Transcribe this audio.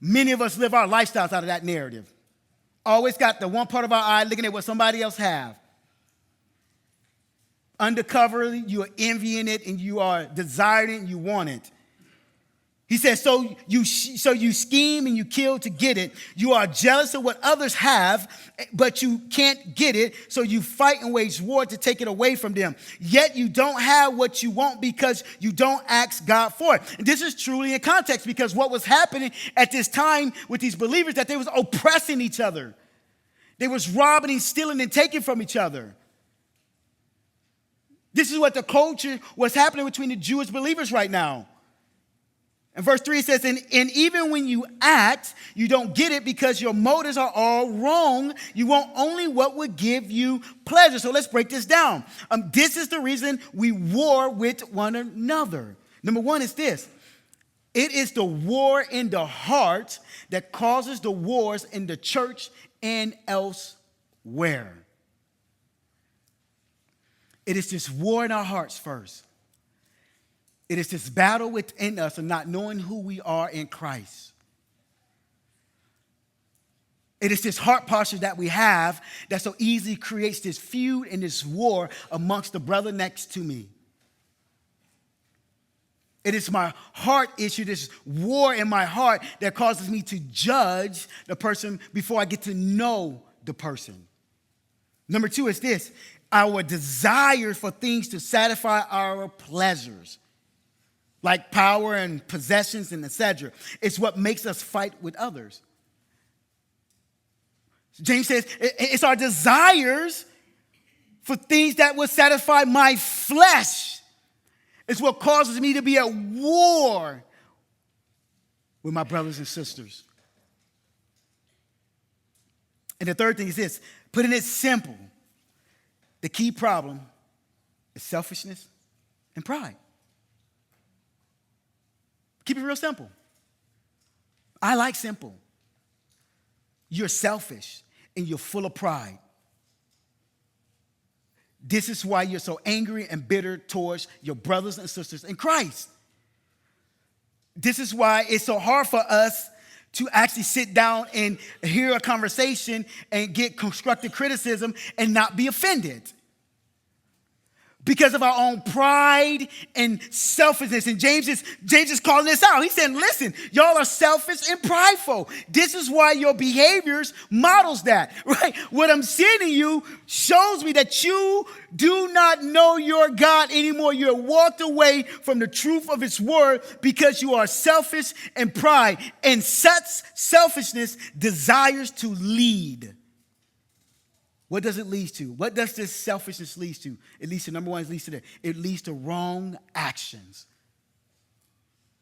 Many of us live our lifestyles out of that narrative. Always got the one part of our eye looking at what somebody else have. Undercover, you are envying it and you are desiring it and you want it. He says, so you scheme and you kill to get it. You are jealous of what others have, but you can't get it. So you fight and wage war to take it away from them. Yet you don't have what you want because you don't ask God for it. And this is truly in context because what was happening at this time with these believers, that they was oppressing each other. They was robbing and stealing and taking from each other. This is what the culture was happening between the Jewish believers right now. And verse 3 says, and even when you act, you don't get it because your motives are all wrong. You want only what would give you pleasure. So let's break this down. This is the reason we war with one another. Number one is this. It is the war in the heart that causes the wars in the church and elsewhere. It is this war in our hearts first. It is this battle within us of not knowing who we are in Christ. It is this heart posture that we have that so easily creates this feud and this war amongst the brother next to me. It is my heart issue, this war in my heart that causes me to judge the person before I get to know the person. Number two is this, our desire for things to satisfy our pleasures, like power and possessions and etc. It's what makes us fight with others. James says it's our desires for things that will satisfy my flesh. It's what causes me to be at war with my brothers and sisters. And the third thing is this, putting it simple, the key problem is selfishness and pride. Keep it real simple. I like simple. You're selfish and you're full of pride. This is why you're so angry and bitter towards your brothers and sisters in Christ. This is why it's so hard for us to actually sit down and hear a conversation and get constructive criticism and not be offended. Because of our own pride and selfishness. And James is calling this out. He's saying, listen, y'all are selfish and prideful. This is why your behaviors models that, right? What I'm seeing in you shows me that you do not know your God anymore. You're walked away from the truth of his word because you are selfish and pride. And such selfishness desires to lead. What does it lead to? What does this selfishness lead to? It leads to, number one, it leads to wrong actions.